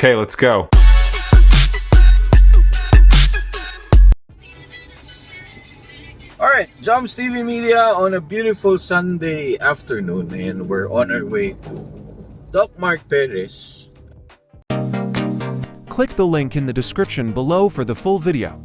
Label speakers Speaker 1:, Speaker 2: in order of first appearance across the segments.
Speaker 1: Okay, let's go.
Speaker 2: Alright, Joms TV Media on a beautiful Sunday afternoon, and we're on our way to Doc Mark Perez.
Speaker 3: Click the link in the description below for the full video.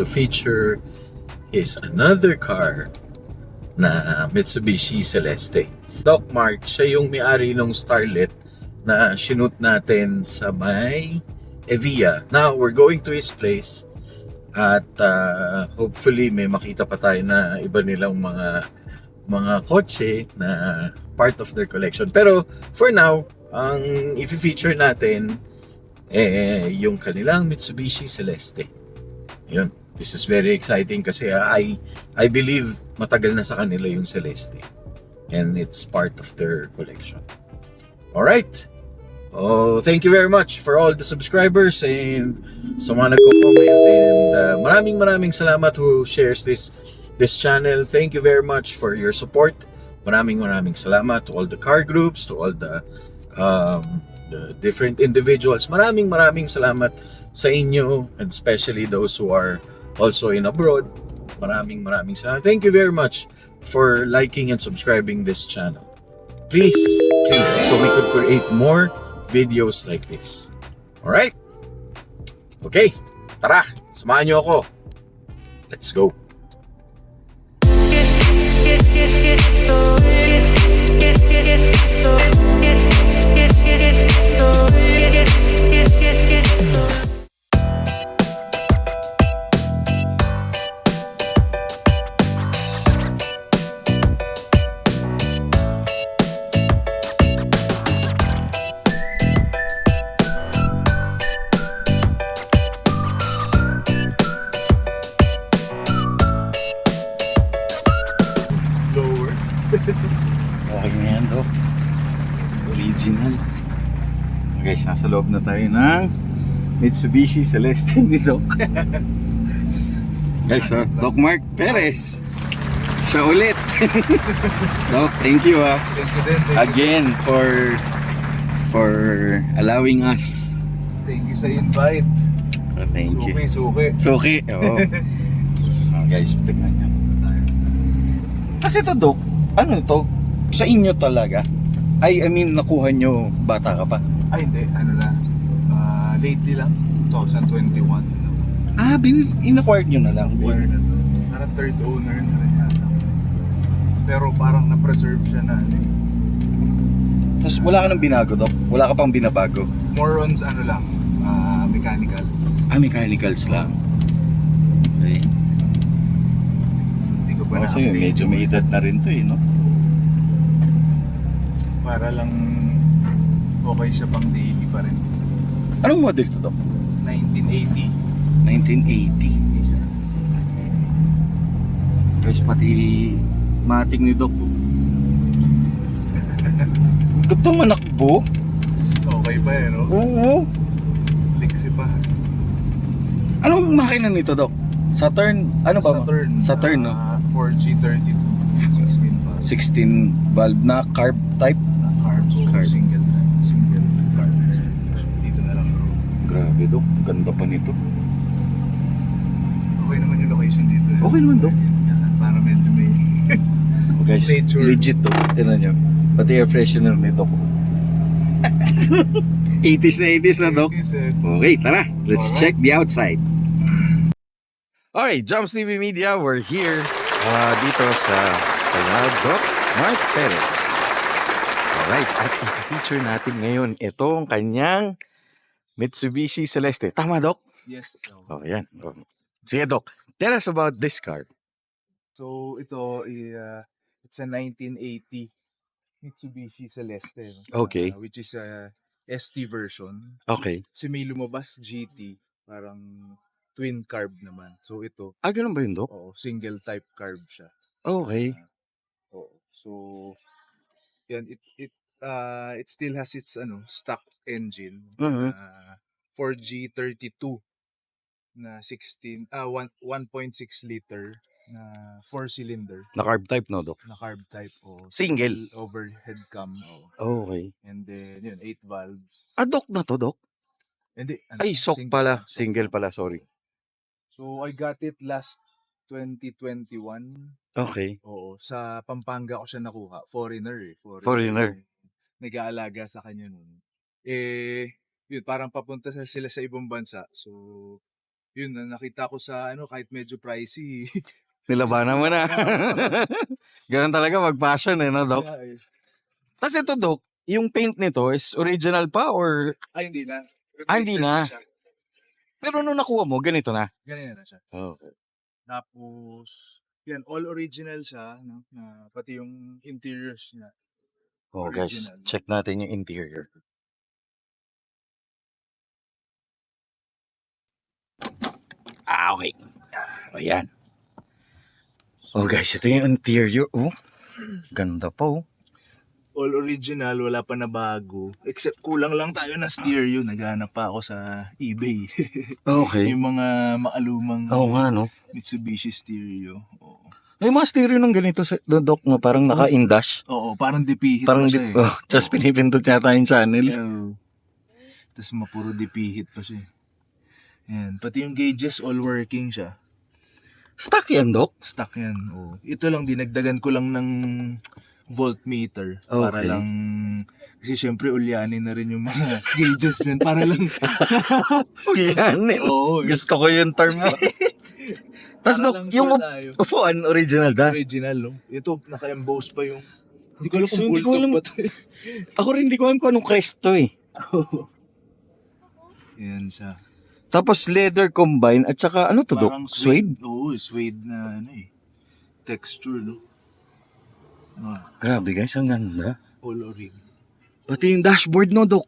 Speaker 2: To feature is another car na Mitsubishi Celeste. Doc Mark, siya yung may-ari ng Starlet na shoot natin sa may Evia. Now, we're going to his place at hopefully may makita pa tayo na iba nilang mga kotse na part of their collection. Pero for now, ang i-feature natin yung kanilang Mitsubishi Celeste. Yun. This is very exciting kasi I believe matagal na sa kanila yung Celeste. And it's part of their collection. Alright. Oh, thank you very much for all the subscribers and sa mga nagko-comment, and maraming salamat who shares this channel. Thank you very much for your support. Maraming salamat to all the car groups, to all the different individuals. Maraming salamat sa inyo, and especially those who are also in abroad. Maraming salamat. Thank you very much for liking and subscribing this channel. Please, so we could create more videos like this. Alright? Okay, tara, samahan nyo ako. Let's go. Okay na yan, Doc. Original. Guys, nasa loob na tayo ng Mitsubishi Celeste ni Doc. Guys, Doc Mark Perez. Siya ulit. Doc, thank you
Speaker 4: Thank you din.
Speaker 2: again for allowing us.
Speaker 4: Thank you sa invite.
Speaker 2: Thank you.
Speaker 4: Suki.
Speaker 2: Oo. Guys, tignan nyo. Kasi ito, Doc, ano to? Sa inyo talaga? I mean, nakuha nyo bata ka pa?
Speaker 4: Ay, hindi. Ano na. Lately lang. 2021.
Speaker 2: In-acquired nyo na lang.
Speaker 4: Acquire na to. Parang third owner na rin yata. Pero parang na-preserve siya na.
Speaker 2: Tapos wala ka nang binago, Doc? Wala ka pang binabago?
Speaker 4: More on ano lang. Mechanicals.
Speaker 2: Mechanicals lang. Okay.
Speaker 4: Hindi ko pa
Speaker 2: Kasi
Speaker 4: na-update.
Speaker 2: medyo may edad na rin to no?
Speaker 4: Para lang okay siya pang daily pa rin.
Speaker 2: Anong model to, Doc?
Speaker 4: 1980.
Speaker 2: 1980.
Speaker 4: Hindi siya.
Speaker 2: Guys, pati mating ni Doc. Gusto manakbo?
Speaker 4: Okay pa no?
Speaker 2: Oo.
Speaker 4: Liksi pa.
Speaker 2: Anong makina nito, Doc? Saturn? Ano ba? Saturn, no?
Speaker 4: 4G32. 16 pa.
Speaker 2: 16 valve na carb type.
Speaker 4: Carb. Single carb. Dito na lang bro.
Speaker 2: Grabe, Doc. Ganda pa nito.
Speaker 4: Okay naman yung location dito.
Speaker 2: Okay naman, Doc.
Speaker 4: Para medyo may
Speaker 2: Guys,
Speaker 4: nature.
Speaker 2: legit to. Tignan nyo. Pati air freshener nito. 80s na, Doc. Okay, tara. Let's
Speaker 4: Alright.
Speaker 2: check the outside. Okay, Joms TV Media, we're here dito sa Doc Mark Perez. Alright, at i-feature natin ngayon itong kanyang Mitsubishi Celeste. Tama, Doc?
Speaker 4: Yes.
Speaker 2: Oh, yan. Oh. Sige, Doc. Tell us about this car.
Speaker 4: So ito it's a 1980 Mitsubishi Celeste.
Speaker 2: Okay.
Speaker 4: Which is a ST version.
Speaker 2: Okay.
Speaker 4: Kasi may lumabas GT, parang twin carb naman. So ito,
Speaker 2: Ganun ba yun, Doc?
Speaker 4: single type carb siya.
Speaker 2: Okay.
Speaker 4: Oo. So, yan, it still has its stock engine
Speaker 1: Mhm.
Speaker 4: na 4G32 na 1.6 liter na 4-cylinder
Speaker 1: Na carb type, no, Dok?
Speaker 4: na carb type o
Speaker 1: Single.
Speaker 4: overhead cam.
Speaker 1: Okay.
Speaker 4: And then, yun, 8 valves.
Speaker 1: Dok na to, Dok?
Speaker 4: Hindi,
Speaker 1: Ay, sok
Speaker 4: single
Speaker 1: pala.
Speaker 4: lang, sok
Speaker 1: Single
Speaker 4: lang.
Speaker 1: pala, sorry.
Speaker 4: So, I got it last 2021.
Speaker 1: Okay.
Speaker 4: Oo, sa Pampanga ko siya nakuha. Foreigner.
Speaker 1: Foreigner.
Speaker 4: Yung nag-aalaga sa kanya nun. Yun, parang papunta sila sa ibang bansa. So, yun, nakita ko sa kahit medyo pricey.
Speaker 1: Nilabanan mo na. Ganun talaga mag-passion no, Dok?
Speaker 4: Yeah, eh.
Speaker 1: Tapos ito, Dok, yung paint nito is original pa or...
Speaker 4: Ay, hindi na.
Speaker 1: Hindi na.
Speaker 4: Siya.
Speaker 1: Pero nung nakuha mo, ganito na.
Speaker 4: Ganyan na siya.
Speaker 1: Okay.
Speaker 4: Tapos, yan, all original siya, no? Na, pati yung interiors niya.
Speaker 1: Oh, guys,
Speaker 4: Original.
Speaker 1: check natin yung interior. Okay. Ayan. Oh, guys, ito yung interior. Oh, ganda pa, oh.
Speaker 4: All original, wala pa na bago. Except kulang lang tayo na stereo. Naghanap pa ako sa eBay.
Speaker 1: Okay.
Speaker 4: Yung mga maalumang
Speaker 1: Oo nga, no?
Speaker 4: Mitsubishi stereo. Oo.
Speaker 1: May mga stereo ng ganito sa Dok, no? Parang naka-indash.
Speaker 4: Oo, parang dipihit
Speaker 1: Parang
Speaker 4: pa siya eh.
Speaker 1: just pinipindot yata yung channel.
Speaker 4: Tapos mapuro dipihit pa siya. Yan. Pati yung gauges, all working siya.
Speaker 1: Stock yan, Dok?
Speaker 4: Stock yan. Oo. Ito lang, dinagdagan ko lang ng voltmeter. Para
Speaker 1: Okay.
Speaker 4: lang, kasi syempre ulyanin na rin yung mga gauges yan. Para lang,
Speaker 1: Yan, eh.
Speaker 4: oo.
Speaker 1: Gusto ko yung term mo. Tapos,
Speaker 4: Para
Speaker 1: Dok,
Speaker 4: lang
Speaker 1: yung
Speaker 4: sure tayo.
Speaker 1: upuan, original da.
Speaker 4: Original, no? Ito, naka-emboss pa yung, hindi ko alam
Speaker 1: Guys,
Speaker 4: kung
Speaker 1: hindi ko
Speaker 4: bulldog
Speaker 1: alam.
Speaker 4: ba ito.
Speaker 1: Ako rin hindi ko alam kung anong crest to eh.
Speaker 4: Yan siya.
Speaker 1: Tapos leather combine at saka ano to, Dok?
Speaker 4: Parang
Speaker 1: Suede?
Speaker 4: Oo, suede na texture, no?
Speaker 1: Grabe guys, ang ganda.
Speaker 4: All orig.
Speaker 1: Pati yung dashboard, no, Dok?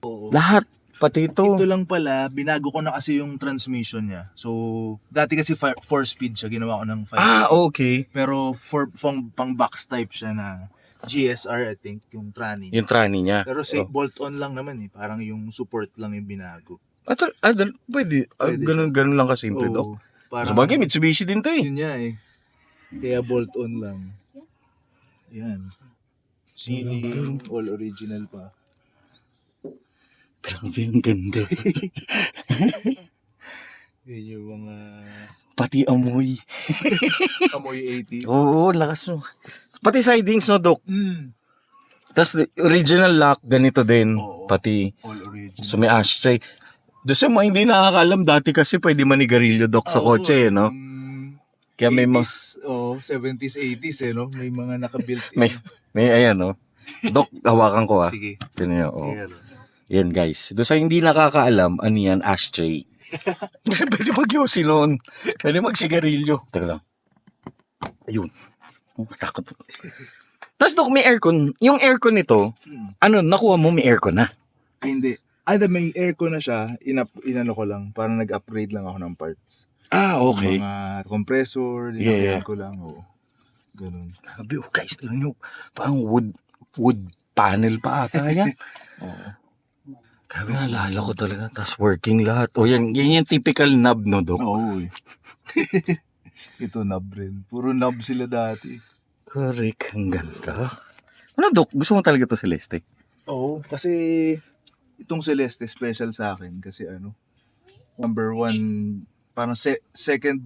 Speaker 4: Oo.
Speaker 1: Lahat. Pati ito.
Speaker 4: Ito lang pala, binago ko na kasi yung transmission niya. So, dati kasi 4-speed siya, ginawa ko ng 5-speed.
Speaker 1: Okay.
Speaker 4: Pero pang box type siya na GSR, I think, yung tranny.
Speaker 1: Yung tranny niya.
Speaker 4: Pero bolt-on lang naman eh. Parang yung support lang yung binago.
Speaker 1: Pwede.
Speaker 4: Pwede.
Speaker 1: Ganun lang kasimple, Dok.
Speaker 4: Oo. Parang,
Speaker 1: Sabagay, Mitsubishi din to eh.
Speaker 4: yun niya eh. Kaya bolt-on lang. Yan. Ceiling, all original pa.
Speaker 1: Grabe, ang ganda.
Speaker 4: Yun yung mga
Speaker 1: Pati amoy.
Speaker 4: amoy 80s.
Speaker 1: Oo, lakas mo. Pati sidings, no, Dok? Tapos original lock, ganito din.
Speaker 4: Oo.
Speaker 1: Pati
Speaker 4: All original.
Speaker 1: so may ashtray. Doon sa mga hindi nakakaalam, dati kasi pwede manigarilyo, Dok, sa kotse, no? Kaya may mga...
Speaker 4: 70s, 80s no? May mga nakabuilt in.
Speaker 1: May ayan, no? Dok, hawakan ko, ah.
Speaker 4: Sige.
Speaker 1: Tignan niyo, oh.
Speaker 4: Here.
Speaker 1: Yan, guys. Doon sa hindi nakakaalam, ano yan, ashtray. Kasi pwede mag-yosi noon. Pwede magsigarilyo. Teka lang. Ayun. Oh, takot. Tapos, Dok, may aircon. Yung aircon nito, ano, nakuha mo may aircon na?
Speaker 4: Ay, hindi. May aircon na siya. Inano ko lang. Parang nag-upgrade lang ako ng parts.
Speaker 1: Okay.
Speaker 4: Mga compressor,
Speaker 1: Yeah.
Speaker 4: ko lang. Oo. Ganun.
Speaker 1: Sabi, oh, guys, tignan nyo. Parang wood panel pa ata yan.
Speaker 4: Oo.
Speaker 1: Sabi, naalala ko talaga. Tapos working lahat. O yan yung typical knob, no, Dok?
Speaker 4: Oo. Ito knob rin. Puro knob sila dati.
Speaker 1: Correct. Ang ganda. Ano, Dok? Gusto mo talaga to Celeste?
Speaker 4: Oo. Kasi itong Celeste special sa akin. Kasi number one, parang second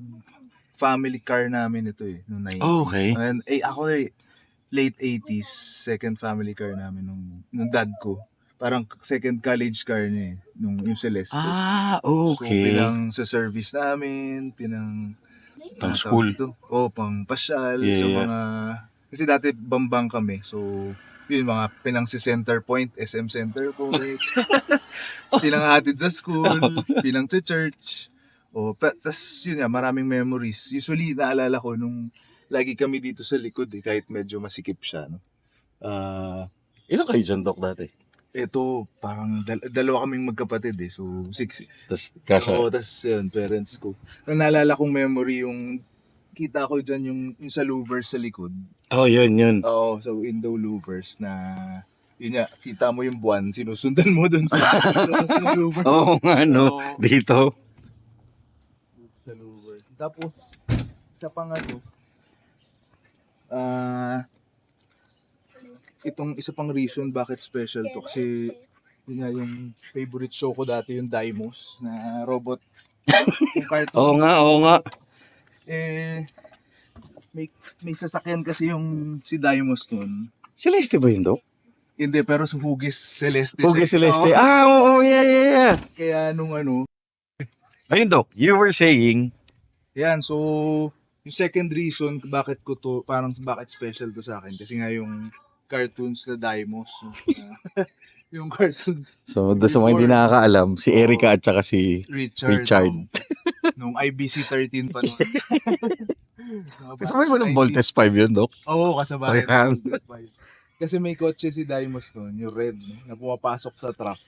Speaker 4: family car namin ito eh. Noong 90s.
Speaker 1: Okay.
Speaker 4: And, ako late 80s, second family car namin nung dad ko. Parang second college car niya eh, yung Celeste.
Speaker 1: Okay.
Speaker 4: So, sa service namin,
Speaker 1: Pang school.
Speaker 4: Pang pasyal.
Speaker 1: Yeah,
Speaker 4: So,
Speaker 1: yeah.
Speaker 4: kasi dati bambang kami. So, yun, mga pinang si Center Point, SM Center Point. Pinanghatid sa school, pinang sa church. Tas yun nga, maraming memories. Usually, naalala ko nung lagi kami dito sa likod kahit medyo masikip siya. No?
Speaker 1: Ilan kayo dyan, Dok, dati?
Speaker 4: Ito, parang dalawa kaming magkapatid So, 6.
Speaker 1: Tapos, kasha.
Speaker 4: Oo, tas yun, parents ko. Ang naalala kong memory yung nakikita ko dyan yung sa louvers sa likod.
Speaker 1: Oh, yun.
Speaker 4: Oo, so window louvers na, yun nga, kita mo yung buwan, sinusundan mo dun sa louvers.
Speaker 1: Oo nga, no.
Speaker 4: Oo.
Speaker 1: Dito.
Speaker 4: Sa louvers. Tapos, isa pang itong isa pang reason bakit special to kasi yun nga yung favorite show ko dati yung Daimos na robot yung cartoon.
Speaker 1: Oo nga.
Speaker 4: Eh may sasakyan kasi yung si Daimos nun.
Speaker 1: Celeste ba yun, Dok?
Speaker 4: Hindi, pero sa Hugis Celeste.
Speaker 1: Hugis
Speaker 4: siya.
Speaker 1: Celeste.
Speaker 4: Oo.
Speaker 1: Yeah.
Speaker 4: Kaya nung
Speaker 1: Ayun, Dok, you were saying,
Speaker 4: yan, so yung second reason bakit ko to, parang bakit special to sa akin kasi nga yung cartoons na Daimos. Yung cartoons.
Speaker 1: so doon sa mga hindi nakakaalam, si Erica at saka si Richard.
Speaker 4: Nung IBC 13 pa nun.
Speaker 1: Kasabay mo ng Voltes 5 yun, Dok?
Speaker 4: Oo, kasabay.
Speaker 1: Ayan.
Speaker 4: Kasi may kotse si Daimos nun, yung red, no, na pumapasok sa truck.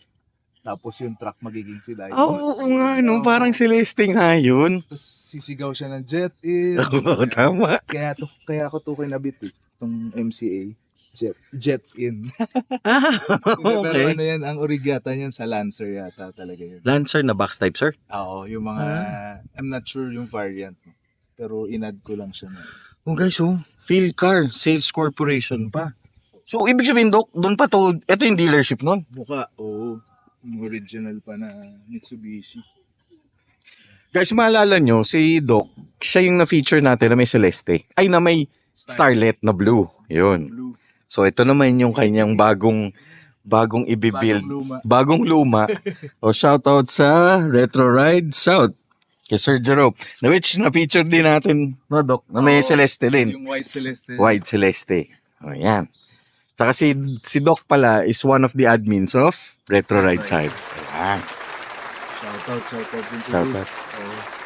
Speaker 4: Tapos yung truck magiging si Daimos.
Speaker 1: Oo nga, no. Parang Celeste nga yun.
Speaker 4: Tapos sisigaw siya ng jet in.
Speaker 1: Oo, tama.
Speaker 4: Kaya ako to kinabit itong MCA. Jet in. Pero
Speaker 1: Okay.
Speaker 4: ano yan, ang origata niyan sa Lancer yata talaga yun.
Speaker 1: Lancer na box type, sir?
Speaker 4: Oo, yung mga, I'm not sure yung variant. No? Pero inad ko lang siya. Na.
Speaker 1: Oh guys, Philcar Sales Corporation pa. So, ibig sabihin, Dok, doon pa to, ito yung dealership nun.
Speaker 4: Mukha, oo. Yung original pa na Mitsubishi.
Speaker 1: Guys, maalala nyo, si Doc, siya yung na-feature natin na may Celeste. Ay, na may Starlet na blue. Yun.
Speaker 4: Blue.
Speaker 1: So, ito naman yung kanyang bagong i-build. Bagong luma. O, shoutout sa Retro Ride South. Kay Sir Jerome. Na which na-feature din natin, no, Doc? Na may Celeste din.
Speaker 4: Yung White Celeste.
Speaker 1: White Celeste. O, yan. Tsaka si Doc pala is one of the admins of Retro Ride South. Ayan.
Speaker 4: Shoutout.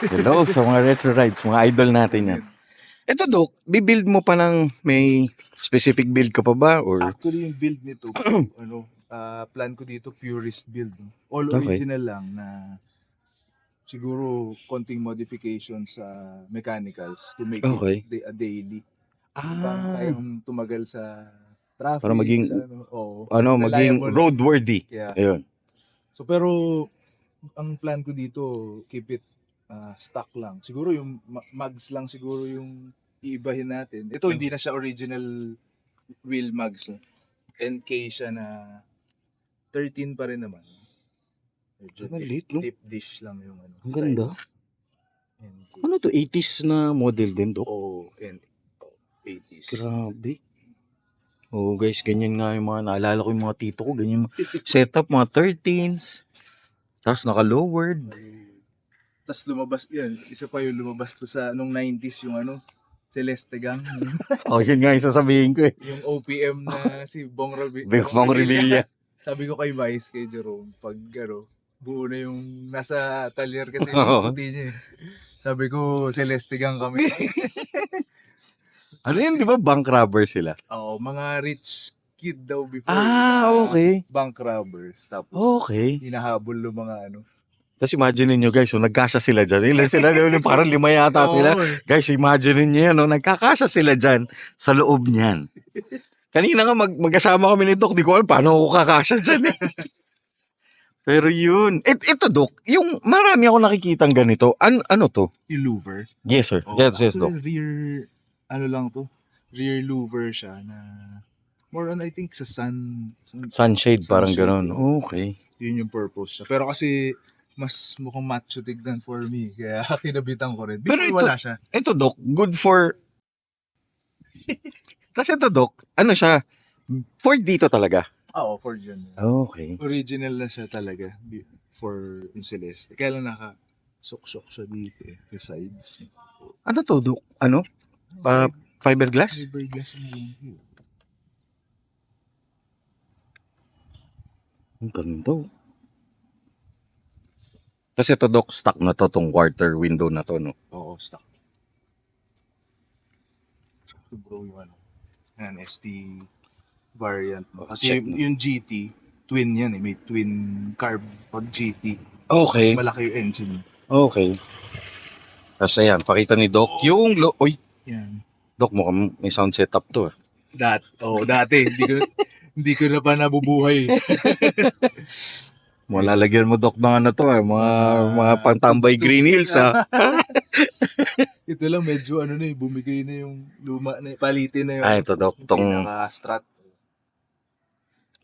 Speaker 1: Hello sa mga retro rides, mga idol natin yan. Ito, Doc, bibuild mo pa ng may specific build ka pa ba? Or
Speaker 4: Actually, yung build nito, plan ko dito, purist build. No? All
Speaker 1: Okay.
Speaker 4: original lang na siguro konting modification sa mechanicals to make
Speaker 1: Okay.
Speaker 4: it a daily. Para kayang tumagal sa traffic.
Speaker 1: Para maging-
Speaker 4: sa,
Speaker 1: maging
Speaker 4: reliable.
Speaker 1: roadworthy.
Speaker 4: Yeah.
Speaker 1: Ayun.
Speaker 4: So pero ang plan ko dito, keep it stock lang. Siguro yung mugs lang siguro yung iibahin natin. Ito hindi na siya original wheel mugs. No? NK siya na 13 pa rin naman. Medyo
Speaker 1: Ang liit, no?
Speaker 4: tip dish lang yung
Speaker 1: Ang ganda.
Speaker 4: NK.
Speaker 1: Ano to? 80s na model din, Doc?
Speaker 4: Oo, 80s.
Speaker 1: Grabe. Oh, guys, ganyan nga yung mga naalala ko yung mga tito ko. Ganyan yung setup, mga 13s. Tapos naka-lowered.
Speaker 4: Tapos lumabas, yan, isa pa yung lumabas ko sa nung 90s yung Celeste Gang.
Speaker 1: Oh, yun nga yung sasabihin ko eh.
Speaker 4: Yung OPM na si Bong
Speaker 1: Bong Revilla.
Speaker 4: Sabi ko kay Vice, kay Jerome, pag buo na yung nasa atelier kasi
Speaker 1: Oo.
Speaker 4: yung puti niya eh. Sabi ko, Celeste Gang kami.
Speaker 1: Ano yun, di ba bank robber sila?
Speaker 4: Oo, mga rich kid daw before.
Speaker 1: Okay.
Speaker 4: Bank robbers. Tapos,
Speaker 1: Okay.
Speaker 4: hinahabol ng mga
Speaker 1: Tapos imagine niyo guys, nagkasya sila dyan. Ilan sila? Parang 5 yata sila.
Speaker 4: Oo, eh.
Speaker 1: Guys, imagine niyo yan, nagkakasya sila dyan sa loob niyan. Kanina nga magkasama kami ni Doc, di ko alam paano ako kakasya dyan eh. Pero yun. Ito Doc, yung marami ako nakikitang ganito. Ano to?
Speaker 4: Yung louver.
Speaker 1: Yes sir.
Speaker 4: Oo,
Speaker 1: Yes
Speaker 4: actually,
Speaker 1: Doc.
Speaker 4: rear louver siya na more on I think sa
Speaker 1: Sunshade, parang
Speaker 4: Sunshade,
Speaker 1: ganon.
Speaker 4: oo.
Speaker 1: Okay.
Speaker 4: Yun yung purpose niya. Pero kasi mas mukhang macho tignan for me. Kaya kinabitan ko rin.
Speaker 1: Pero
Speaker 4: Before wala siya.
Speaker 1: Ito Doc, good for... Kasi ito Doc, ano siya? For dito talaga.
Speaker 4: Oo, for dyan.
Speaker 1: Okay.
Speaker 4: Original na siya talaga for yung Celeste. Kaya lang naka-sok-sok siya dito eh. Yung sides.
Speaker 1: Ano to Doc? Ano? Fiberglass?
Speaker 4: Fiberglass mo lang yun.
Speaker 1: Ang ganda. Kasi ito Doc, stock na to, tong quarter window na to, no?
Speaker 4: Oo, stock. So bro, yung yan, ST variant mo. Kasi
Speaker 1: Check mo.
Speaker 4: yung GT, twin yan eh. May twin carb pag GT.
Speaker 1: Okay.
Speaker 4: Mas malaki yung engine.
Speaker 1: Okay. Tapos ayan, pakita ni Doc yung... Uy,
Speaker 4: Yan.
Speaker 1: Doc, mukhang may sound setup to.
Speaker 4: Dati. Hindi ko na pa nabubuhay.
Speaker 1: Malalagyan mo, Doc, ng ano to, mga pantambay
Speaker 4: Tubs.
Speaker 1: Green Hills, ha?
Speaker 4: Ito lang medyo bumigay na yung luma na palitin na yung
Speaker 1: Ito, Doc, tong
Speaker 4: pinaka-strat.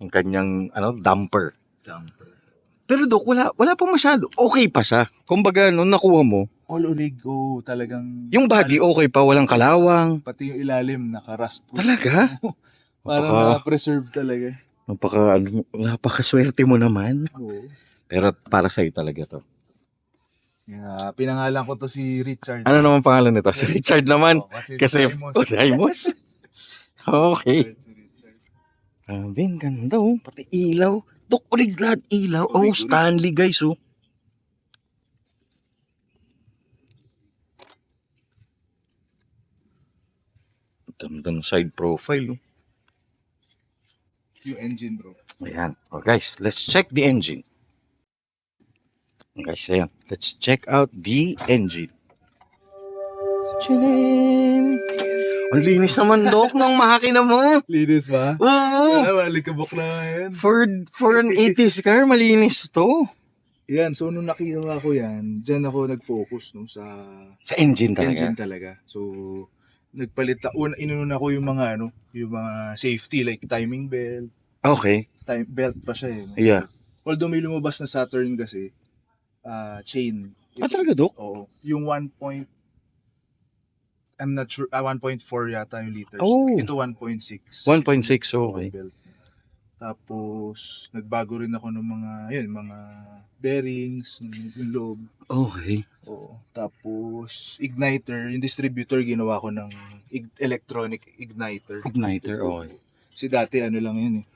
Speaker 1: yung kanyang, damper. Pero, Doc, wala pa masyado. Okay pa siya. Kumbaga, nung nakuha mo,
Speaker 4: All orig, talagang...
Speaker 1: yung body okay pa, walang kalawang.
Speaker 4: Pati yung ilalim, naka-rust.
Speaker 1: Talaga?
Speaker 4: Parang na-preserve talaga.
Speaker 1: Napakaswerte mo naman.
Speaker 4: Oo.
Speaker 1: Pero para sa'yo talaga to.
Speaker 4: Yeah, pinangalan ko to si Richard.
Speaker 1: Ano naman pangalan nito? Si Richard naman. Kasi,
Speaker 4: Daimos.
Speaker 1: Okay.
Speaker 4: Si Richard.
Speaker 1: Ang ganda, oh. Pati ilaw. Dok, ulig lahat ilaw. Oh,
Speaker 4: Ulig.
Speaker 1: Stanley, guys, oh. Ganda ng side profile, oh.
Speaker 4: Yung engine, bro.
Speaker 1: Ayan. Oh, guys, let's check the engine. Guys, ayan. Let's check out the engine. Tcharam! Ang linis naman, Dok, ng makina mo.
Speaker 4: Linis ba?
Speaker 1: Oo.
Speaker 4: Malikabok na nga yan.
Speaker 1: For an 80s car, malinis to.
Speaker 4: Yan, so nung nakihawa ko yan, dyan ako nag-focus
Speaker 1: Sa engine talaga.
Speaker 4: engine talaga. So, nagpalit ako, inuna ko yung mga yung mga safety like timing belt,
Speaker 1: Okay.
Speaker 4: time belt pa siya eh.
Speaker 1: Yeah.
Speaker 4: Although may lumabas na Saturn kasi, chain.
Speaker 1: Talaga, Dok?
Speaker 4: Oo. Yung 1. I'm not sure, 1.4 yata yung liters.
Speaker 1: Oh.
Speaker 4: Ito 1.6.
Speaker 1: 1.6, okay.
Speaker 4: Belt. Tapos, nagbago rin ako ng mga bearings, yung loob.
Speaker 1: Okay.
Speaker 4: Oo. Tapos, igniter, yung distributor, ginawa ko ng electronic igniter.
Speaker 1: Igniter, okay.
Speaker 4: Kasi dati lang yun eh.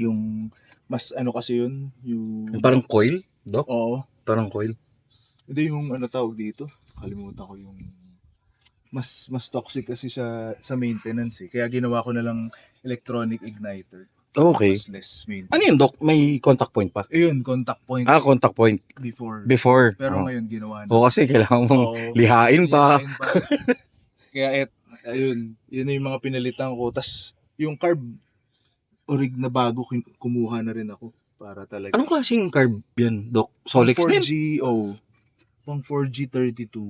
Speaker 4: Yung, mas kasi yun, yung...
Speaker 1: Parang coil, Dok?
Speaker 4: Oo.
Speaker 1: Parang coil.
Speaker 4: Hindi yung tawag dito. Kalimutan ko yung... Mas toxic kasi sa maintenance eh. Kaya ginawa ko na lang electronic igniter.
Speaker 1: Okay.
Speaker 4: Mas less maintenance.
Speaker 1: Ano yun, Dok? May contact point pa?
Speaker 4: Ayun, contact point
Speaker 1: Contact point.
Speaker 4: before.
Speaker 1: Before.
Speaker 4: Pero
Speaker 1: Oh.
Speaker 4: ngayon ginawa na.
Speaker 1: Oo, kasi kailangan mong
Speaker 4: Oo.
Speaker 1: lihain pa.
Speaker 4: Lihain pa. Kaya ayun, yun na yung mga pinalitan ko. Tas yung carb, orig na bago, kumuha na rin ako. Para talaga.
Speaker 1: Anong klaseng carb yan, Dok? Solix
Speaker 4: Pang
Speaker 1: din?
Speaker 4: 4G, Pang 4G32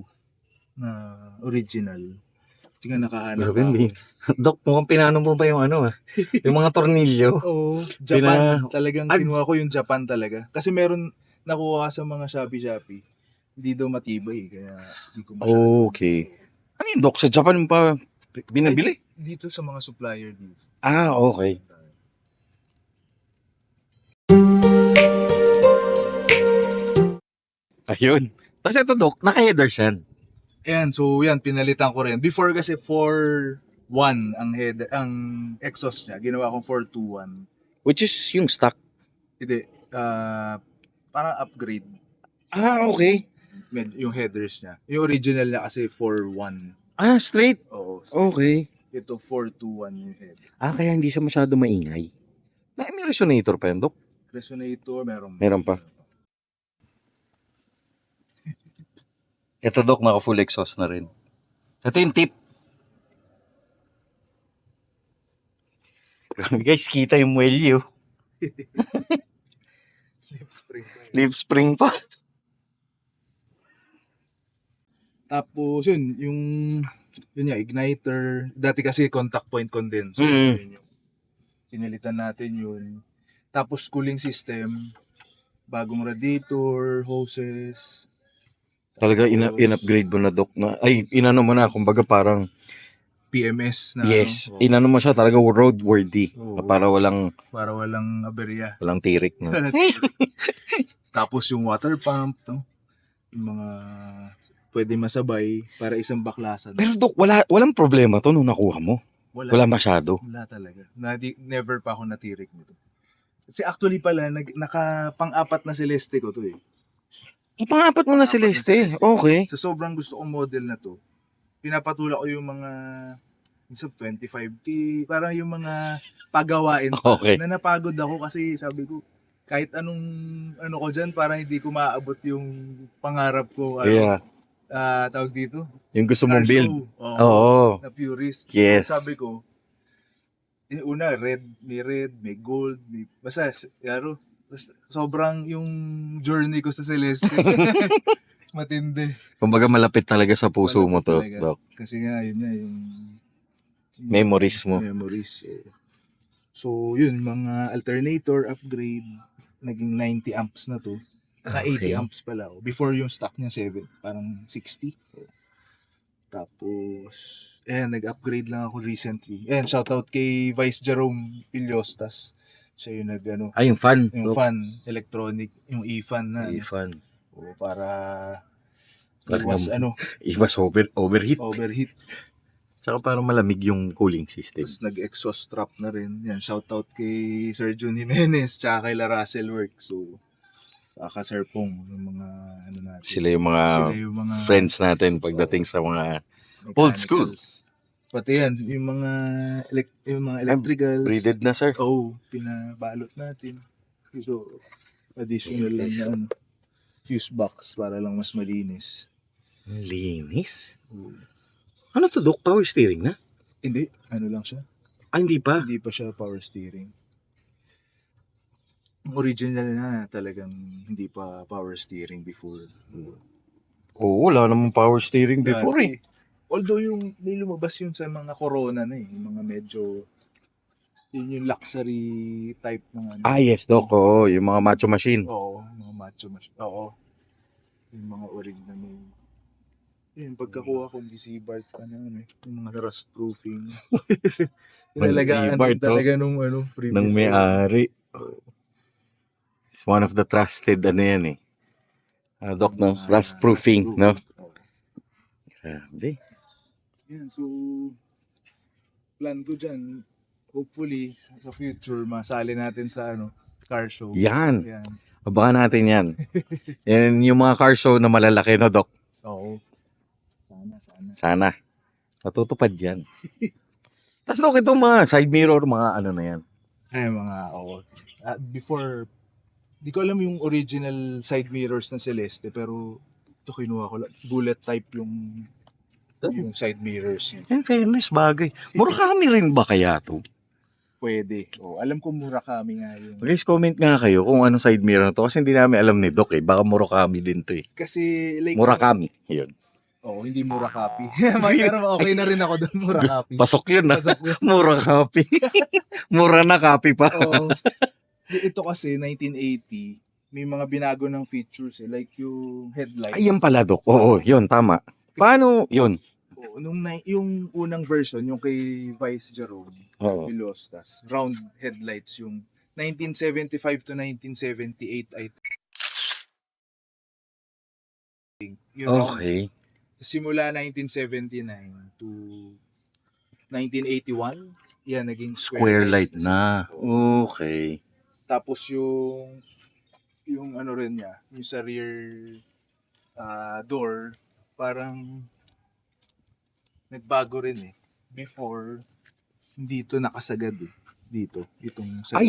Speaker 4: na original. Tingnan nakahanap
Speaker 1: Grabe,
Speaker 4: ako.
Speaker 1: hindi. Dok, mukhang pinano mo ba yung yung mga tornilyo?
Speaker 4: Oo, Japan. Talagang
Speaker 1: Ad-
Speaker 4: kinuha ko yung Japan talaga. Kasi meron nakuha ka sa mga Shopee. Hindi daw matibay. Kaya hindi ko masyado.
Speaker 1: Okay. Ano yun, Dok? Sa Japan mo pa binabili?
Speaker 4: Dito sa mga supplier dito.
Speaker 1: Okay. Ayun. Tapos ito, Dok, naka-headers yan.
Speaker 4: Ayan, so yan, pinalitan ko rin. Before kasi 4.1 ang header, ang exhaust niya. Ginawa kong 4.2.1.
Speaker 1: Which is yung stock.
Speaker 4: Hindi, parang upgrade.
Speaker 1: Okay.
Speaker 4: Yung headers niya. Yung original niya kasi 4.1.
Speaker 1: Straight.
Speaker 4: Oo.
Speaker 1: Okay.
Speaker 4: Ito 4.2.1 yung head.
Speaker 1: Kaya hindi siya masyado maingay. May resonator pa yan, Dok?
Speaker 4: Resonator,
Speaker 1: Meron pa. Ito, Dok, naka full exhaust na rin. Ito yung tip. Grabe, guys, kita yung muelyo.
Speaker 4: Lip spring.
Speaker 1: Leaf spring pa.
Speaker 4: Tapos yun nga, igniter. Dati kasi contact point condenser.
Speaker 1: Mm.
Speaker 4: Yun yung pinilitan natin yun. Tapos cooling system, bagong radiator, hoses.
Speaker 1: Talaga
Speaker 4: Tapos,
Speaker 1: in-upgrade mo na, Dok, na inano mo na, kumbaga parang
Speaker 4: PMS na
Speaker 1: yes,
Speaker 4: ano,
Speaker 1: inano mo siya talaga roadworthy.
Speaker 4: Oo.
Speaker 1: Para walang
Speaker 4: aberya.
Speaker 1: tirik, no?
Speaker 4: Tapos yung water pump, no? Yung mga pwede masabay para isang baklasan.
Speaker 1: Pero, Dok, walang problema to nung nakuha mo. Wala masyado.
Speaker 4: Wala talaga. Never pa ako natirik nito. Kasi actually pala, pang-apat na Celeste ko to eh.
Speaker 1: Pang-apat mo na Celeste. Okay.
Speaker 4: Sa sobrang gusto kong model na to, pinapatula ko yung mga minsan 25K, parang yung mga pagawain pa,
Speaker 1: Okay.
Speaker 4: na napagod ako kasi sabi ko, kahit anong ko dyan, parang hindi ko maaabot yung pangarap ko.
Speaker 1: Yeah.
Speaker 4: tawag dito,
Speaker 1: Yung gusto mong
Speaker 4: car
Speaker 1: build.
Speaker 4: show.
Speaker 1: Oo.
Speaker 4: Na purist.
Speaker 1: Yes.
Speaker 4: So, sabi ko, una, may red, may gold, basta, yaro, basta, sobrang yung journey ko sa Celeste. Matindi.
Speaker 1: Kumbaga malapit talaga sa puso mo
Speaker 4: Malapit
Speaker 1: to,
Speaker 4: talaga.
Speaker 1: Doc.
Speaker 4: Kasi nga, yun nga, yung
Speaker 1: Memories mo.
Speaker 4: Memories. So, yun, mga alternator, upgrade, naging 90 amps na to.
Speaker 1: Okay.
Speaker 4: 80 amps pala. Before yung stock niya, 7, parang 60. Tapos, nag-upgrade lang ako recently. Shoutout kay Vice Jerome Piliostas. Siya yung
Speaker 1: Yung fan.
Speaker 4: yung
Speaker 1: Doc.
Speaker 4: fan, electronic, yung e-fan na.
Speaker 1: Fan.
Speaker 4: Para
Speaker 1: Parang
Speaker 4: iwas
Speaker 1: overheat.
Speaker 4: overheat.
Speaker 1: Tsaka para malamig yung cooling system.
Speaker 4: Tapos nag-exhaust strap na rin. Yan, shoutout kay Sir Jun Jimenez tsaka kay La Russell Works. So, Sir Pong, yung mga natin.
Speaker 1: Sila yung mga friends natin pagdating sa mga old school.
Speaker 4: Pati yan, yung mga electricals.
Speaker 1: Braided na, sir.
Speaker 4: Pinabalot natin. So, additional lang na fuse box para lang mas malinis.
Speaker 1: Linis? Ano to, Doc? Power steering na?
Speaker 4: Hindi, lang siya.
Speaker 1: Hindi pa.
Speaker 4: Hindi pa siya power steering. Original na talagang hindi pa power steering before.
Speaker 1: Oo, wala namang power steering before
Speaker 4: Dati, although may lumabas yun sa mga Corona na yung mga medyo yung luxury type ng
Speaker 1: yes, Doc. Oo, yung mga macho machine.
Speaker 4: Oo, mga macho machine. Oo. Yung mga original na yung pagkakuha ko ni Seabart pa na yung mga rust proofing. Inalagaan
Speaker 1: Seabart,
Speaker 4: talaga nung previous.
Speaker 1: Nang may-ari. It's one of the trusted yan eh. Doc, no? Rust proofing, no? Grabe.
Speaker 4: Yan, so plan ko dyan, hopefully sa future masali natin sa car show.
Speaker 1: Yan. Abangan natin yan. Yan yung mga car show na malalaki, no, Doc?
Speaker 4: Oo.
Speaker 1: Sana. Matutupad yan. Tapos, Doc, itong mga side mirror, mga na yan.
Speaker 4: Before, di ko alam yung original side mirrors ng Celeste, pero ito kinuha ko lang. Bullet type yung side mirrors.
Speaker 1: In fairness, bagay. Murakami rin ba kaya to?
Speaker 4: Pwede. Alam ko Murakami nga yun.
Speaker 1: Guys, comment nga kayo kung anong side mirror na to. Kasi hindi namin alam ni Doc eh. Baka Murakami din to eh.
Speaker 4: Kasi like...
Speaker 1: Murakami. Yun.
Speaker 4: Hindi Murakami. Pero okay na rin ako doon, Murakami.
Speaker 1: Pasok yun na.
Speaker 4: Pasok yun.
Speaker 1: Murakami. Mura na copy pa.
Speaker 4: Ito kasi, 1980, may mga binago ng features Like yung headlight.
Speaker 1: Ay, yan pala, Doc. Oo, yun, tama. Paano yun?
Speaker 4: Yung unang version, yung kay Vice Jerome,
Speaker 1: Oo.
Speaker 4: Pilostas, round headlights, yung 1975 to 1978, I think.
Speaker 1: Okay.
Speaker 4: Simula 1979 to 1981, yan, naging
Speaker 1: Square light
Speaker 4: na.
Speaker 1: na. Okay.
Speaker 4: Tapos yung rin niya, yung sa rear door, parang nagbago rin eh. Before, dito nakasagad eh. Dito, itong sa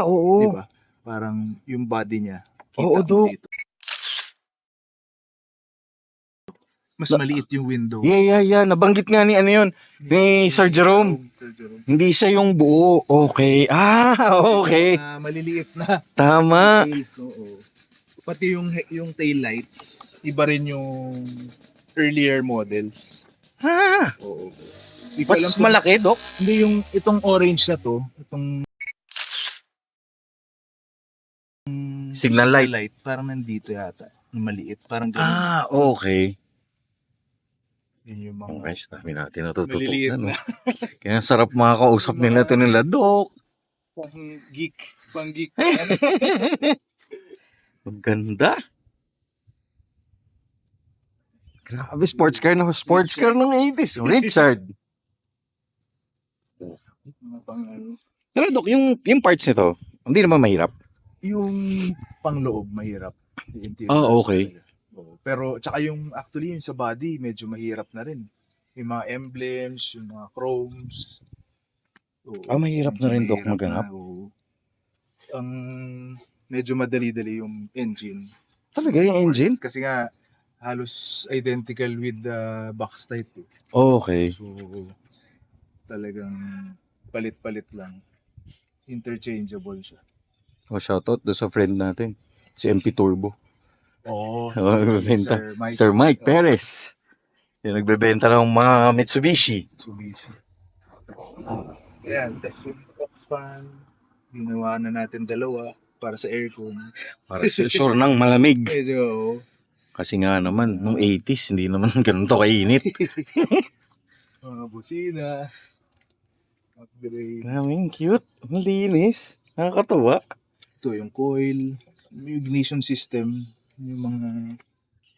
Speaker 1: Oo.
Speaker 4: diba? Parang yung body niya.
Speaker 1: Oo,
Speaker 4: mo
Speaker 1: Dok.
Speaker 4: dito. Mas maliit yung window.
Speaker 1: Yeah. Nabanggit nga ni ni Sir Jerome. Hindi siya yung buo. Okay. Okay.
Speaker 4: Maliliit na.
Speaker 1: Tama.
Speaker 4: Face, oo. Pati yung tail lights, iba rin yung earlier models. Oo.
Speaker 1: Mas malaki, Doc?
Speaker 4: Hindi itong orange na to, itong
Speaker 1: Signal light.
Speaker 4: parang nandito yata, yung maliit, parang ganun.
Speaker 1: Okay.
Speaker 4: Yun yung mga
Speaker 1: Okay, dami natin natututo
Speaker 4: maliliit
Speaker 1: na, no?
Speaker 4: na.
Speaker 1: Kaya sarap makakausap nila ito nila, Doc.
Speaker 4: Pang geek.
Speaker 1: Ang ganda. Grabe, sports car ng 80s. Richard. Pero Doc, yung parts nito, hindi naman mahirap.
Speaker 4: Yung pangloob, mahirap.
Speaker 1: Okay.
Speaker 4: Pero, tsaka actually yung sa body, medyo mahirap na rin. Yung mga emblems, yung mga chromes.
Speaker 1: Mahirap na rin, Doc,
Speaker 4: mahirap
Speaker 1: maghanap.
Speaker 4: na. Medyo madali-dali yung engine.
Speaker 1: Talaga yung engine?
Speaker 4: Kasi nga, halos identical with the box type. Eh.
Speaker 1: Okay.
Speaker 4: So, talagang palit-palit lang. Interchangeable siya.
Speaker 1: O, shoutout doon sa friend natin. Si MP Turbo.
Speaker 4: Oo.
Speaker 1: Nagbebenta.
Speaker 4: Sir Mike.
Speaker 1: Sir Mike Perez. Yung nagbebenta ng mga Mitsubishi.
Speaker 4: Mitsubishi. Ayan, tapos yung box fan, ginawa na natin dalawa para sa aircon.
Speaker 1: Para sure nang malamig.
Speaker 4: Medyo,
Speaker 1: Kasi nga naman, nung 80s, hindi naman ganun to kainit.
Speaker 4: mga busina, upgrade.
Speaker 1: Maraming cute. Malinis. Nakakatuwa.
Speaker 4: Ito yung coil, yung ignition system, yung mga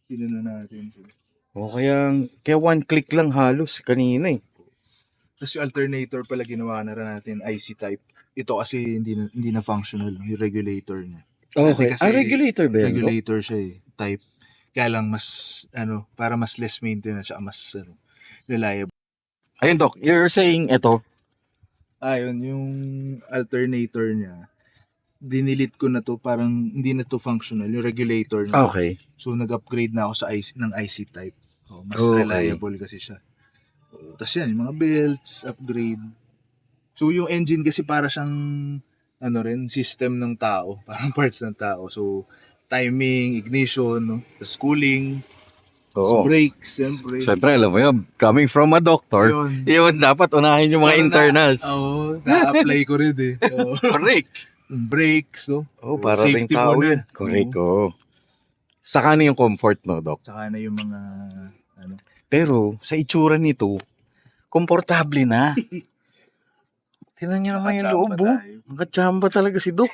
Speaker 4: pinuna natin. So,
Speaker 1: O kaya one click lang halos kanina eh.
Speaker 4: tapos yung alternator pala ginawa na rin natin IC type. Ito kasi hindi na functional, yung regulator niya.
Speaker 1: Okay.
Speaker 4: Kasi
Speaker 1: Regulator ba yan? Dok?
Speaker 4: Regulator siya eh, type. Kaya lang mas, para mas less maintenance siya, mas reliable.
Speaker 1: Ayun, Doc. You're saying ito.
Speaker 4: Ayun, yung alternator niya, dinilit ko na to, parang hindi na to functional, yung regulator niya.
Speaker 1: Okay.
Speaker 4: So, nag-upgrade na ako sa ng IC type. Oh, mas
Speaker 1: Okay.
Speaker 4: reliable kasi siya. Tapos yan, yung mga belts, upgrade. So, yung engine kasi para siyang, system ng tao. Parang parts ng tao. So, timing, ignition, no? Tapos cooling, tapos
Speaker 1: Oo.
Speaker 4: brakes, siyempre.
Speaker 1: Siyempre, alam mo yun, coming from a doctor,
Speaker 4: Yun.
Speaker 1: yun dapat unahin yung mga
Speaker 4: Parang
Speaker 1: internals.
Speaker 4: Oo, na-apply ko rin eh. Oo.
Speaker 1: Correct.
Speaker 4: Yung brakes, no?
Speaker 1: Oh, para rin
Speaker 4: Safety
Speaker 1: tao
Speaker 4: muna.
Speaker 1: yun. Correct, oo. Saka na yung comfort, no, Doc?
Speaker 4: Tsaka na yung mga,
Speaker 1: Pero, sa itsura nito, komportable na. Tingnan niyo naman yung loob,
Speaker 4: Nakachamba
Speaker 1: oh.
Speaker 4: tayo.
Speaker 1: Nakachamba talaga si Doc.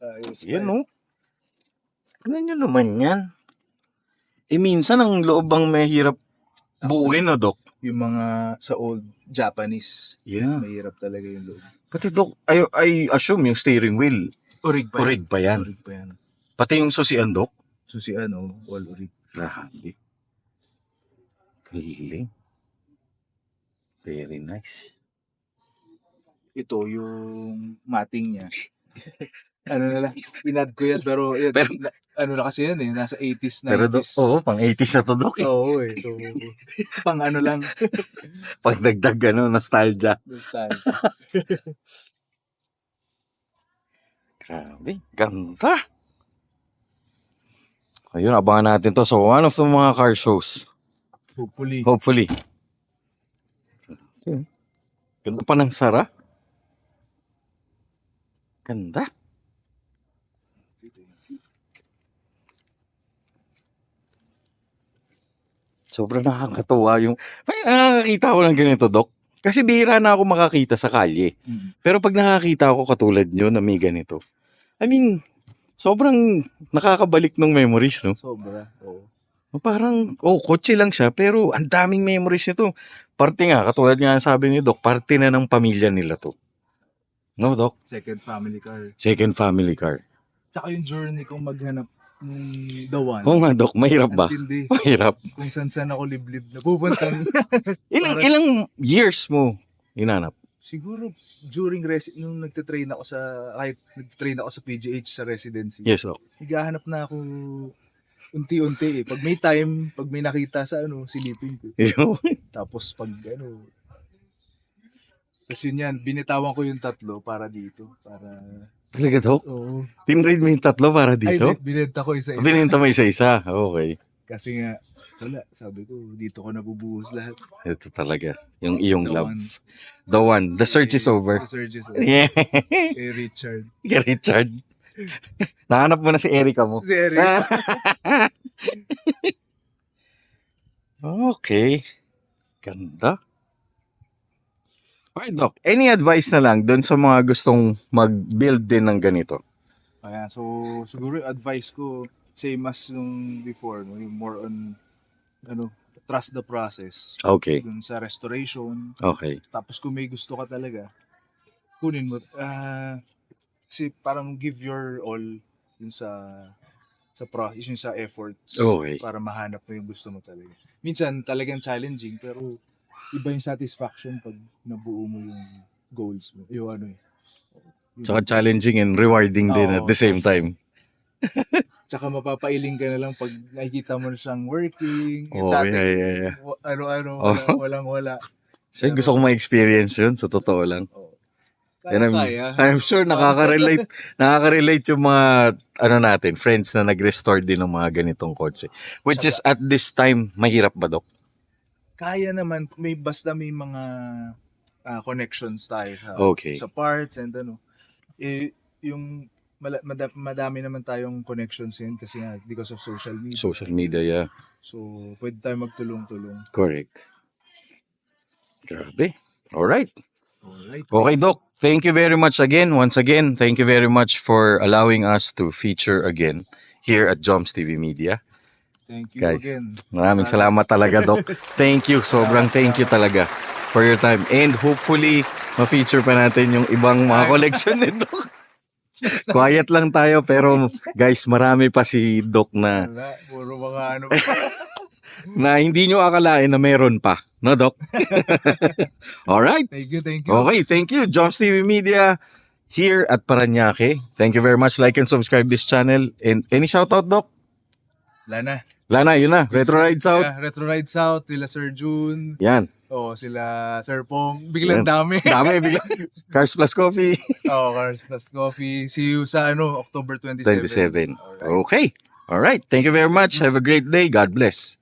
Speaker 4: ayos pa
Speaker 1: Yan, oh. Tingnan niyo naman yan. Eh, minsan ang loob ang mahirap buuin, no, Doc?
Speaker 4: Yung mga sa old Japanese,
Speaker 1: Yeah.
Speaker 4: mahirap talaga yung loob.
Speaker 1: Pati, Doc, I assume yung steering wheel,
Speaker 4: Orig pa
Speaker 1: urig pa yan.
Speaker 4: Orig pa yan.
Speaker 1: Pati yung susian, Doc.
Speaker 4: So si all orig.
Speaker 1: Grabe. Galing. Very nice.
Speaker 4: Ito yung mating niya. na lang, inad ko yan, pero, yun,
Speaker 1: Pero-
Speaker 4: na kasi yan eh, nasa 80s, 90s.
Speaker 1: Pero, Doc, pang 80s na to, Doc. Eh.
Speaker 4: Oo eh, so, pang lang,
Speaker 1: Pag dagdag, nostalgia.
Speaker 4: basta.
Speaker 1: Grabe, ganda. Ayun, abangan natin to. So, one of the mga car shows.
Speaker 4: Hopefully.
Speaker 1: Ganda pa ng Sara. Ganda. Sobrang nakakatuwa yung... Ay, nakakita ko ng ganito, Doc. Kasi bihira na ako makakita sa kalye.
Speaker 4: Mm.
Speaker 1: Pero pag nakakita ako katulad nyo na may ganito, I mean, sobrang nakakabalik ng memories, no?
Speaker 4: Sobra. Oo.
Speaker 1: Parang, kotse lang siya, pero ang daming memories nito. Parte nga, katulad nga sabi ni Doc, parte na ng pamilya nila to. No, Doc?
Speaker 4: Second family car.
Speaker 1: Second family car.
Speaker 4: Tsaka yung journey kong maghanap ng the one.
Speaker 1: Oo nga, Doc, mahirap ba?
Speaker 4: Antindi.
Speaker 1: Mahirap.
Speaker 4: Kung saan ako liblib na pupuntang.
Speaker 1: Ilang years mo hinanap?
Speaker 4: Siguro during nung nagte-train ako sa PGH sa residency.
Speaker 1: Yes, Doc.
Speaker 4: Naghahanap na ako unti-unti eh. Pag may time, pag may nakita sa silipin ko. Tapos pag tapos yun yan, binitawan ko yung 3 para dito. Para,
Speaker 1: Talaga, Doc?
Speaker 4: oo.
Speaker 1: Tinrade mo yung 3 para dito?
Speaker 4: Ay, binenta ko isa-isa.
Speaker 1: Binenta mo isa-isa. Okay.
Speaker 4: Kasi nga, wala, sabi ko, dito ko nabubuhos lahat.
Speaker 1: Ito talaga. Yung iyong
Speaker 4: The
Speaker 1: love.
Speaker 4: one.
Speaker 1: The one. The search is over.
Speaker 4: The search is over.
Speaker 1: Yeah.
Speaker 4: Kay Richard.
Speaker 1: Kay Richard. Nahanap mo na si Erica mo.
Speaker 4: Si Eric.
Speaker 1: Okay. Ganda. Okay, Doc. Any advice na lang doon sa mga gustong mag-build din ng ganito?
Speaker 4: Ayan, so siguro yung advice ko, same as nung before, no? Yung more on, trust the process.
Speaker 1: Okay.
Speaker 4: Dun sa restoration.
Speaker 1: Okay.
Speaker 4: Tapos kung may gusto ka talaga, kunin mo. Kasi parang give your all yun sa process, yun sa efforts.
Speaker 1: Okay.
Speaker 4: Para mahanap mo yung gusto mo talaga. Minsan talagang challenging, pero iba yung satisfaction pag nabuo mo yung goals mo. Yung
Speaker 1: Tsaka challenging and rewarding din at
Speaker 4: Oo.
Speaker 1: the same time.
Speaker 4: Tsaka mapapailing ka na lang pag nakikita mo na siyang working. Yung
Speaker 1: Oh,
Speaker 4: dati,
Speaker 1: yeah.
Speaker 4: Ano-ano,
Speaker 1: Oh.
Speaker 4: walang-wala.
Speaker 1: Kasi gusto ko ma-experience yun, sa totoo lang. And
Speaker 4: Kaya.
Speaker 1: I'm sure nakaka-relate yung mga natin, friends na nag-restore din ng mga ganitong kotse. Which is at this time, mahirap ba, Dok?
Speaker 4: Kaya naman, basta may mga connections tayo
Speaker 1: Okay.
Speaker 4: sa parts and yung madami naman tayong connections yun kasi nga because of social media.
Speaker 1: Social media, yeah.
Speaker 4: So, pwede tayo magtulong-tulong.
Speaker 1: Correct. Grabe. Alright.
Speaker 4: Alright.
Speaker 1: Okay, Doc. Thank you very much again. Once again, thank you very much for allowing us to feature again here at Joms TV Media.
Speaker 4: Thank you
Speaker 1: Guys,
Speaker 4: again.
Speaker 1: maraming salamat talaga, Doc. Thank you. Sobrang thank you talaga for your time. And hopefully, ma-feature pa natin yung ibang mga collection ni Doc. Quiet lang tayo, pero guys, marami pa si Doc na
Speaker 4: Wala, puro mga
Speaker 1: hindi nyo akalain na meron pa. No, Doc? Alright.
Speaker 4: Thank you.
Speaker 1: Okay, thank you. Joms TV Media here at Parañaque. Thank you very much. Like and subscribe this channel. And any shoutout, Doc?
Speaker 4: Lana.
Speaker 1: Lana, yun na. Retro Rides Out.
Speaker 4: Yeah, Retro Rides Out, sila Sir June,
Speaker 1: Yan.
Speaker 4: sila Sir Pong. Biglang
Speaker 1: Yan.
Speaker 4: dami.
Speaker 1: Dami, bigla. Cars Plus Coffee.
Speaker 4: Cars Plus Coffee. See you sa October 27.
Speaker 1: 27.
Speaker 4: Alright.
Speaker 1: Okay. Alright. Thank you very much. Have a great day. God bless.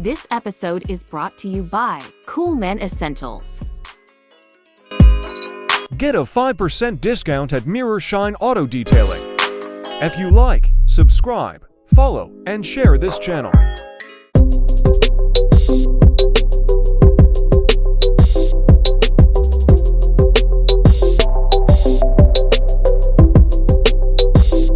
Speaker 5: This episode is brought to you by Cool Men Essentials.
Speaker 3: Get a 5% discount at Mirror Shine Auto Detailing. If you like, subscribe, follow, and share this channel.